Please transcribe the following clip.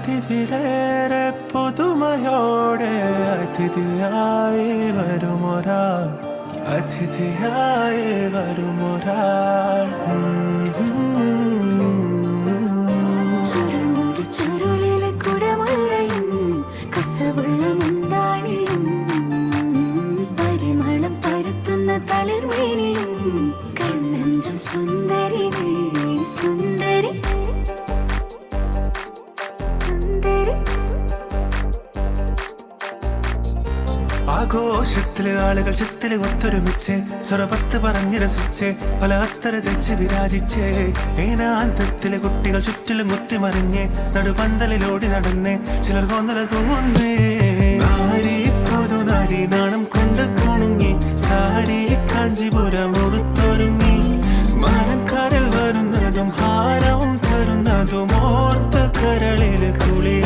പതിവിലേറെ പുതുമയോടെ അതിഥിയായി വരുമൊരാൾ, അതിഥിയായി വരുമൊരാൾ. ചുരുളിലെ കുടമുള്ളയും കസവുള്ള മുന്താണിയും പരിമളം പരത്തുന്ന തളിർമേനിയും കണ്ണഞ്ചം സുന്ദരി സുന്ദരി. ആഘോഷത്തില് ആളുകൾ ചിത്തില് ഒത്തൊരുമിച്ച് സ്വരപത്ത് പറഞ്ഞ് രസിച്ച് പല അത്തര തെച്ച് വിരാജിച്ച് ഏനാന്തത്തിലെ കുട്ടികൾ ചുറ്റിലും കുത്തിമറിഞ്ഞ് നടുപന്തലിലോടി നടന്ന് ചിലർ കൊന്നല തൂങ്ങുന്നേ. നാരി പുതുനാരി നാണം കൊണ്ട് കുണുങ്ങി സാരി കാഞ്ചിപുരം ഉടുത്തൊരുങ്ങി മാനക്കാരിൽ വരുന്നതും ഹാരവും തരുന്നതും ഓർത്ത് കരളിൽ കുളി